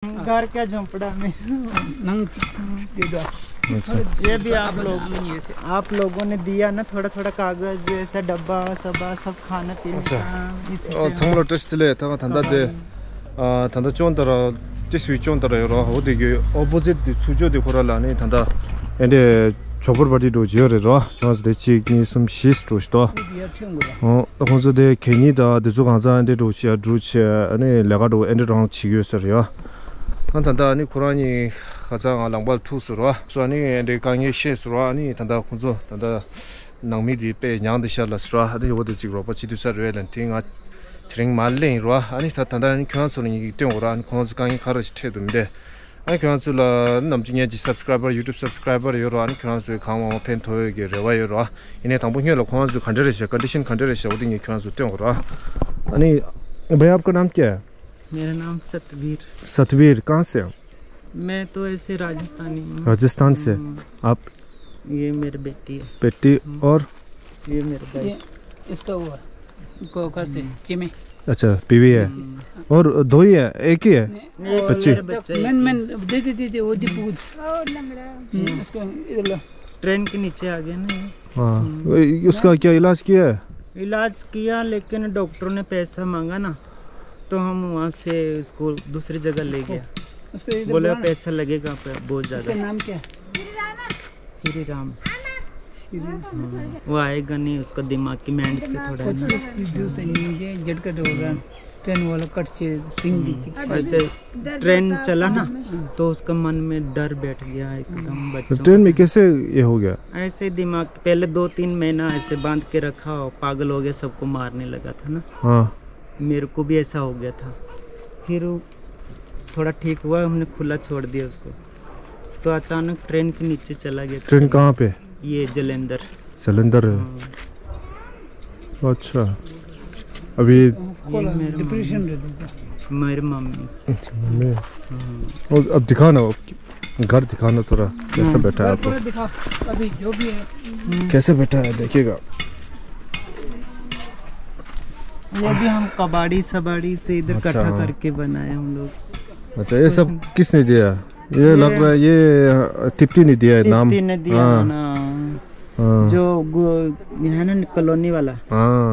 घर का झोंपड़ा में ये भी आप लोगों ने दिया ना, थोड़ा थोड़ा कागज जैसा डब्बा सब खाना पीने का। 정말로 टेस्트ले 다가 단다데 단다 쫀더라 지스위 쫀더라요. 어디게 어버제디 수조디 고랄라니 단다 엔데 조버바디도 지어래로 저스 대치기 좀 시스토스도 혼자데 케니다 데조간자인데 로시아 druche 아니 레가도 엔데랑 치기였어요. 단다 아니 쿠란이 가장 랑발 투스로 소니 엔데 강이 시스로 아니 단다 혼자 단다 낭미디 빼 냥드샤라스로 아니 어디 지로 버치두서를 렌팅아 트링 말레로 아니 다단다니 교환소니 때오라 아니 공즈강이 가르치 태도인데 아니 교환소라 남중에 subscriber YouTube subscriber 요로 아니 교환소에 강화 펜토에게 레와요로 이네 당분형로 공환소 컨디션 컨디션 어디에 교환소 때오라 아니 भैया आपका नाम क्या है? मेरा नाम सतवीर। सतवीर कहाँ से हो? मैं तो ऐसे राजस्थानी हूँ। राजस्थान से आप? ये मेरी बेटी है। बेटी और ये मेरा भाई। इसका हुआ कोकर से चिमे। अच्छा बीवी है और दो ही है एक ही है बच्चे? मैं दे वो दीपूद इसको इधर लो। ट्रेन के नीचे आ गया ना। हाँ उसका क्या इलाज किया है? इलाज किया लेकिन डॉक्टरों ने पैसा मांगा ना, तो हम वहाँ से उसको दूसरी जगह ले गया। बोले पैसा लगेगा बहुत ज़्यादा। इसका नाम क्या? श्री राम। वो आएगा नहीं, उसका दिमाग की मैंड से थोड़ा झटका होगा। ट्रेन वाला कट से ऐसे ट्रेन चला ना तो उसका मन में डर बैठ गया एकदम। बच्चों ट्रेन में कैसे ये हो गया? ऐसे दिमाग पहले 2-3 महीना ऐसे बांध के रखा और पागल हो गया, सबको मारने लगा था ना। हाँ मेरे को भी ऐसा हो गया था। फिर थोड़ा ठीक हुआ, हमने खुला छोड़ दिया उसको, तो अचानक ट्रेन के नीचे चला गया। ट्रेन कहाँ पे? ये जलंधर। जलंधर है। अच्छा अभी डिप्रेशन मेरी मम्मी। और अब दिखाना घर दिखाना थोड़ा कैसे बैठा है आपको? अभी जो भी है कैसे बैठा है देखिएगा। ये भी हम कबाड़ी सबाड़ी से इधर इकट्ठा करके बनाए हम लोग। अच्छा ये सब किसने दिया? ये लग रहा है ये तिप्टी ने दिया है नाम। तिप्टी ने दिया ना, जो है ना कॉलोनी वाला।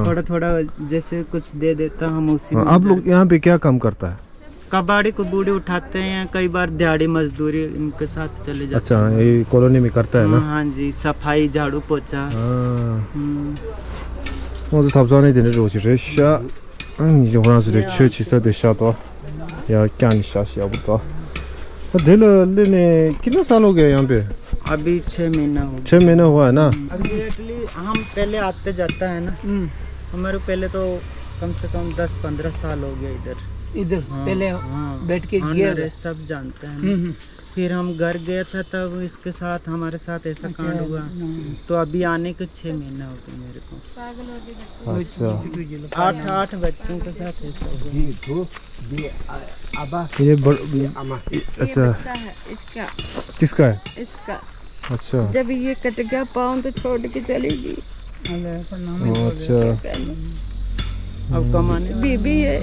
थोड़ा थोड़ा जैसे कुछ दे देता हम उसी में। आप लोग यहाँ पे क्या काम करता है? कबाड़ी को बूढ़े उठाते हैं, कई बार दिहाड़ी मजदूरी इनके साथ चले जाते हैं। अच्छा ये कॉलोनी में करता है ना? हाँ जी, सफाई झाड़ू पोछा।我是잡자니 되는 로지 레샤 이제 호랑이들이 최치서 되셔도 야 깐샤시야부터 delने कितना साल हो गया यहाँ पे? अभी 6 महीना हो गया। 6 महीना हुआ है ना? एग्जैक्टली हम पहले आते जाता है ना, हमारे पहले तो कम से कम 10-15 साल हो गया इधर। पहले बैठ के गया सब जानते हैं। फिर हम घर गया था तब इसके साथ हमारे साथ ऐसा कांड हुआ, तो अभी आने के 6 महीना हो गए मेरे को। अच्छा 8 बच्चों के साथ ऐसा हो गया। ये अच्छा इसका किसका है? इसका अच्छा जब ये कट गया पाँव तो छोड़ के चली गई। अच्छा अब कमाने बीबी है,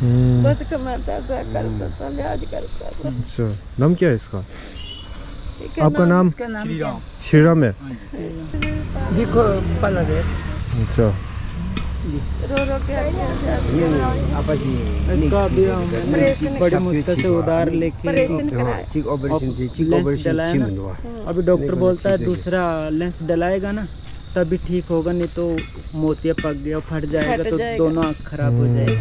बहुत कमाता था, करता था, लिहाज करता था। अच्छा नाम क्या है इसका? आपका नाम? श्रीराम है। देखो पला दे। अच्छा रो रो के इसका भी हम बड़ी मुश्किल से उधार लेके लेंस डलाया ना। अभी डॉक्टर बोलता है दूसरा लेंस डलाएगा ना तभी ठीक होगा, नहीं तो मोतिया पक गया फट जाएगा तो दोनों आँख खराब हो जाएगी।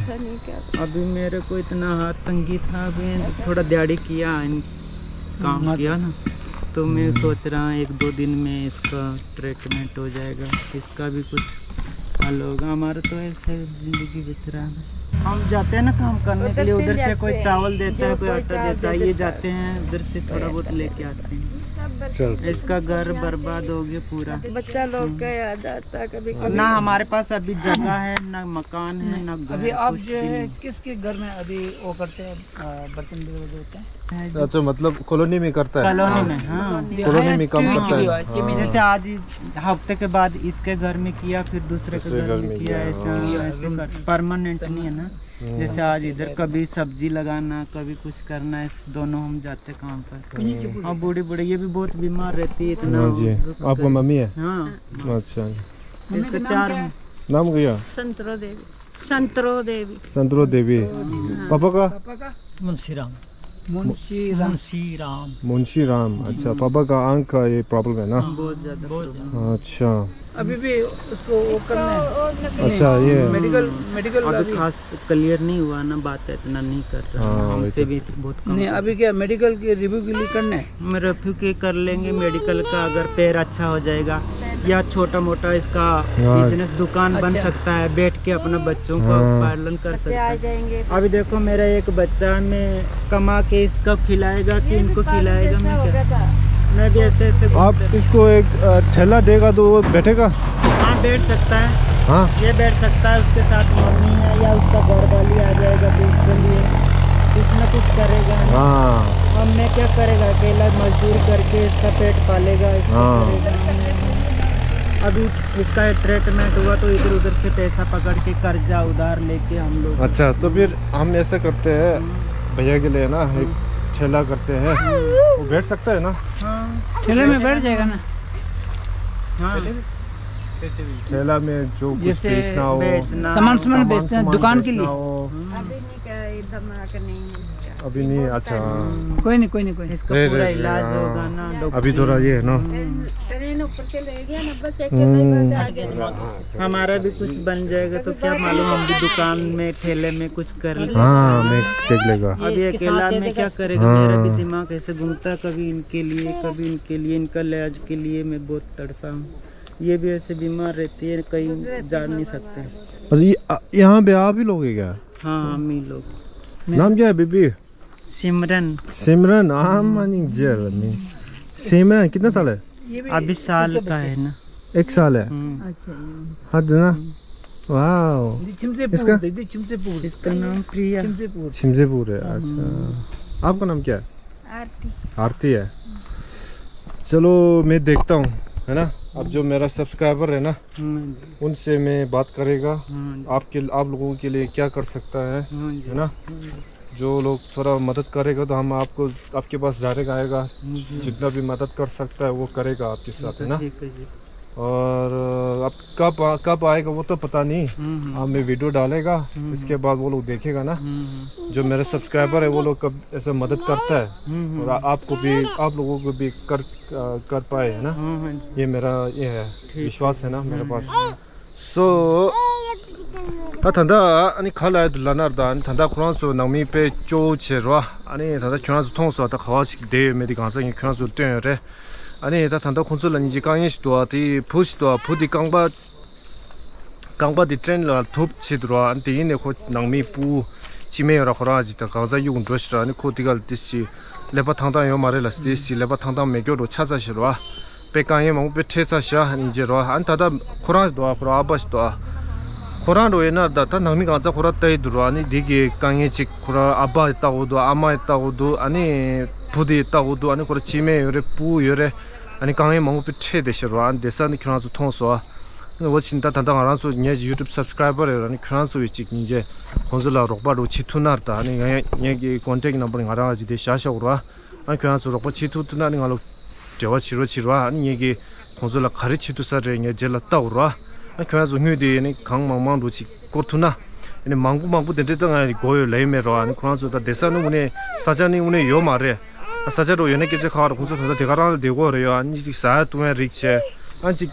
अभी मेरे को इतना हाथ तंगी था, अभी थोड़ा दिहाड़ी किया काम किया ना, तो मैं सोच रहा 1-2 दिन में इसका ट्रीटमेंट हो जाएगा, इसका भी कुछ हल होगा। हमारा तो ऐसे जिंदगी बीत रहा है। हम जाते हैं ना काम करने के लिए, उधर से कोई चावल देता है, कोई आटा देता है, ये जाते हैं उधर से थोड़ा बहुत लेके आते हैं। इसका घर बर्बाद हो गया पूरा। बच्चा लोग का याद आता कभी ना हमारे पास अभी जगह है, ना मकान है, ना घर। अभी आप जो है किसके घर में अभी वो करते हैं, बर्तन होते हैं? अच्छा, मतलब कॉलोनी में करता है? कॉलोनी में, हाँ कॉलोनी में काम करता है। जैसे आज हफ्ते के बाद इसके घर में किया, फिर दूसरे के घर में किया, ऐसे परमानेंट नहीं है ना। जैसे आज इधर कभी सब्जी लगाना, कभी कुछ करना, इस दोनों हम जाते काम पर। और बूढ़ी बूढ़ी ये भी बहुत बीमार रहती है इतना। जी, आपका मम्मी है? हाँ। अच्छा, इसके 4 नाम क्या? संतरो देवी। संतरो देवी। संतरो देवी। पापा का? मुंशीराम। मुंशीराम। मुंशीराम। अच्छा, पापा का आंख का ये प्रॉब्लम है ना? बहुत ज्यादा। अच्छा, अभी भी उसको वो करना है। अच्छा, ये मेडिकल अभी खास क्लियर नहीं हुआ ना, बात इतना नहीं कर रहा। हमसे भी बहुत कम। नहीं, अभी क्या मेडिकल के रिव्यू के लिए करना है? मैं रिव्यू के कर लेंगे मेडिकल का, अगर पैर अच्छा हो जाएगा या छोटा मोटा इसका बिजनेस दुकान बन सकता है, बैठ के अपने बच्चों का पालन कर सकता है। अभी देखो मेरा एक बच्चा, मैं कमा के इसका खिलाएगा कि इनको खिलाएगा, मैं भी ऐसे ऐसे। आप इसको एक ठेला देगा तो वो बैठेगा? हाँ, बैठ सकता है। हाँ, ये बैठ सकता है, उसके साथ मम्मी है या उसका घर वाली आ जाएगा तो उसके लिए कुछ न कुछ करेगा। हाँ, अब मैं क्या करेगा, अकेला मजदूरी करके इसका पेट पालेगा, इसका करेगा। अभी इसका ट्रीटमेंट हुआ तो इधर उधर से पैसा पकड़ के कर्जा उधार लेके हम लोग। अच्छा, तो फिर हम ऐसा करते हैं भैया के लिए ना, एक ठेला करते हैं, वो बैठ सकता है ना? हाँ, ठेले में बैठ जाएगा ना। हाँ, ठेला में जो कुछ बेचना हो, सामान बेचते हैं दुकान के लिए। अभी नहीं। अच्छा, कोई नहीं। इसका पूरा इलाज होगा ना डॉक्टर। अभी थोड़ा ये है ना, हमारा भी कुछ बन जाएगा तो क्या मालूम, हम भी दुकान में ठेले में कुछ कर ले। हाँ, मैं देख लेगा। अभी अकेला में क्या करेगा, मेरा भी दिमाग ऐसे घूमता है, कभी इनके लिए कभी इनके लिए, इनका इलाज के लिए मैं बहुत तड़पा हूँ। ये भी ऐसे बीमार रहती है, कहीं जा नहीं सकते। अच्छा, यहाँ पे आप ही लोग है क्या? हाँ, हम ही लोग। नाम क्या है बीबी? सिमरन। सिमरन। सिमरन कितना साल है? अभी साल का है ना। 1 साल है। हाँ ना, वाह। इसका नाम प्रिया। छिमजेपुर है। अच्छा, आपका नाम क्या है? आरती है। चलो, मैं देखता हूँ, है ना। अब जो मेरा सब्सक्राइबर है ना, उनसे मैं बात करेगा, आप लोगों के लिए क्या कर सकता है ना। जो लोग थोड़ा मदद करेगा तो हम आपके पास डायरेक्ट आएगा, जितना भी मदद कर सकता है वो करेगा आपके साथ, है ना। और अब कब आएगा वो तो पता नहीं। आप में वीडियो डालेगा, इसके बाद वो लोग देखेगा ना। जो मेरे सब्सक्राइबर है वो लोग कब ऐसे मदद करता है और आप लोगों को भी कर पाए, है ना। ये मेरा ये है विश्वास है ना मेरे पास। सो 탄다 아니 칼라에 둘라나르다 아니 탄다 쿠란소 나미 페 쪼체로 아니 탄다 쿠란소 통소 다 가와식 데 메디 간상이 쿠란소 떼요레 아니 다 탄다 콘솔라니지 강이시도 아티 포시도 푸디 강바디 트렌라 톱치드로 안티 이네 코 나미 푸 지메요라 코라지 다 가자 유군 드시라 아니 코티갈 디시 레바 탄다 요 마레라스 디시 레바 탄다 메교로 찾아시로 베강에 몽베 테사샤 아니제로 안타다 쿠란도 앞으로 아바시도 코란로 에나다 다 나미 가자 코라타이 두로 아니 디게 강에 직 코라 아바 있다고도 아마 있다고도 아니 부디 있다고도 아니 코라 지메 요레 부 요레 아니 강에 몽베 체데시로 안 데산이 크란소 통소 뭐 진짜 단단 알아서 니 유튜브 서브스크라이버라니 크란소 위치 이제 콘솔라 록바로 치투나르다 아니 얘기 컨택 넘버 알아가지 데 샤샤오로 아니 크란소 록바 치투투나니 알로 저와 치로 아니 얘기 콘솔라 가르치투사레 니 젤라따오로 그래서 휴대니 강망망도 지 고투나 이 망구망부 된데다가 고요 레메로 안 그런서다 대사는 운에 사자니 운에 요 말에 사자로 연예계 제 가로 공사다 대가라를 되고 그래요 아니 사 동에 리체 아직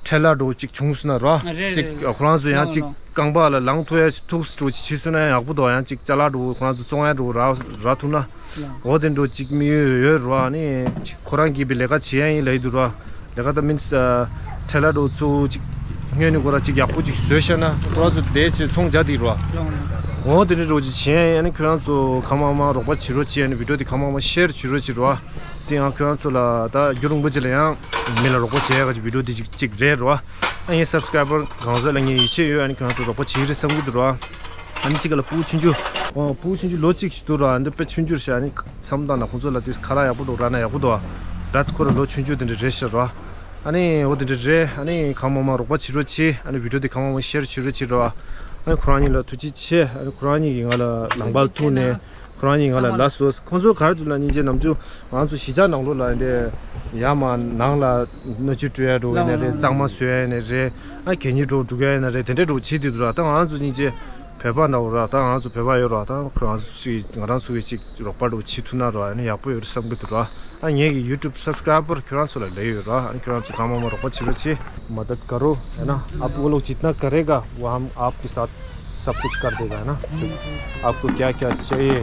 텔라도 직 중수나로 직 그런서 야직 강바라 랑토에 투스도 지수나 약부도 야직 잘라도 그런서 종아도 라투나 어딘도 직 미여로 아니 코랑기 빌레가 지행이 레이드로 내가 더 민스 텔라도 주 형연이 거라 지 약부지 쇠셔나 그래서 대체 총자디로 어디로 지 지행 아니 그런서 가마마 로바 치로치 아니 비디오디 가마마 셰어 치로치로 띵아 교환소라 다 유롱 버질이야 밀어로 고치해 가지고 비디오 찍 레로와 아니 subscriber 강자랑이 이치요 아니 교환소로 고치를 성기들어 아니 지금 부친주 부친주 로직시도로 안데 배춘주시 아니 삼다나 혼자라 디스 카라야 부도라나야 부도 라트코로 로춘주들 레셔로 아니 어디들 아니 감마마로 고치로치 아니 비디오디 감마마 쉐어 치로치로 아니 쿠란이라 투지치 아니 쿠란이 인가라 랑발투네 쿠란이 인가라 라스오스 콘소 가르줄라 이제 남주 완주 시자 나올라인데 야만 나라 너치트야도 네레 장마스웨네레 아 괜히도 두게네레 데데도 치디도라 당 완주 이제 배바 나오라 당 완주 배바요라 당 쿠란수 나란 수위치 록바도 치투나로 아니 야포요 섬기도라 아니 얘기 YouTube सब्सक्राइबर कुरान ले रहा है कुरान से कामों में रोक चिरची मदद करो है ना आप वो लोग जितना करेगा वो हम आपके साथ सब कुछ कर देगा है ना आपको क्या क्या चाहिए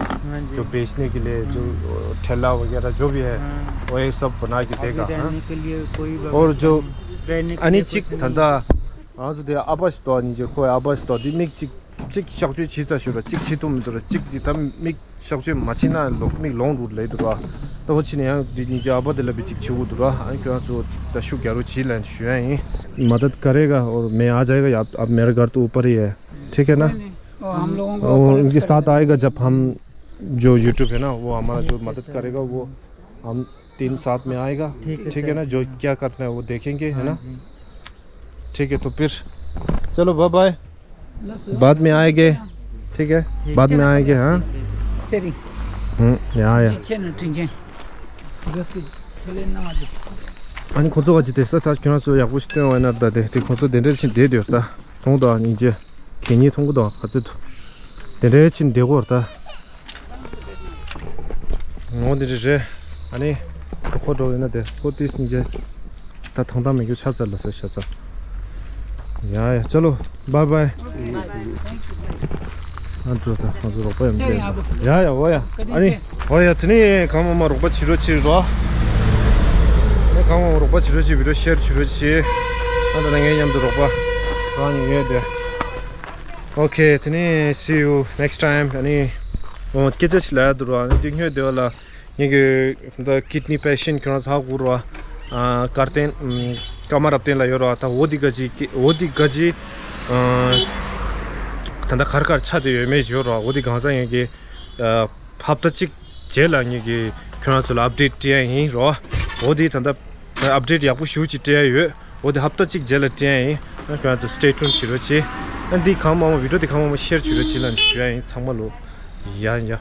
जो बेचने के लिए जो ठेला वगैरह जो भी है वो ये सब बना के देगा और जो अनिचिक धंधा आज दे आवास तो नहीं कोई आवास तो दिमिक चिक शक्ति चीज़ शुरू चिक चितुम तो चिक दितम मिक शक्ति मचीना लोग मिक लॉन्ग रूट ले दूँगा तो वो चीज़ यहाँ निजे आबाद लबी चिक चिवु दूँगा आई क्यों तो दशु ग्यारह चीज़ लें शुरू मदद करेगा और मैं आ जाएगा आप मेरे घर तो ऊपर ही है ठीक है ना हम लोगों को उनके साथ आएगा जब हम जो YouTube है ना वो हमारा जो मदद करेगा वो हम 3 साथ में आएगा ठीक है ना जो क्या करना है वो देखेंगे है ना ठीक है तो फिर चलो बाय बाय बाद में आएंगे ठीक है बाद में आएंगे हाँ सही यहाँ 아니 고소가지 됐어 다 교환소 약고 싶대 와나다 돼 고소 내려친 내려다 동도 아니 이제 괜히 통고도 가지도 내려친 되고 왔다 어디지 아니 고도 있는데 고디 이제 다 통담에 교 찾아라서 찾아 야야 चलो bye bye 안쪽다 가서 봐야 돼 야야 뭐야 아니 뭐야 드니 가면 뭐 로봇 치료치러 강원 로봇 치료치 비로 쉐어 치료치 나도 내가 냠도 로봇 아니 얘들 오케이 드니 see you next time 아니 깨져시 라드로 딩혀 되어라 이게 더 키드니 페이션 그런 하고로 아 카르텐 까마라 앞텐라 요로 아타 어디까지 단다 가르가르 차도 메이저로 어디 가서 여기 합다직 제일 아니게 그나서 업데이트 로 어디 단다 업데이트 약부 쉬우지 돼요 어디 합다직 제일 때 그나서 스테이 튠 치료치 안디 감마 비디오 디 감마 쉐어 치료치는 주행 정말로 야야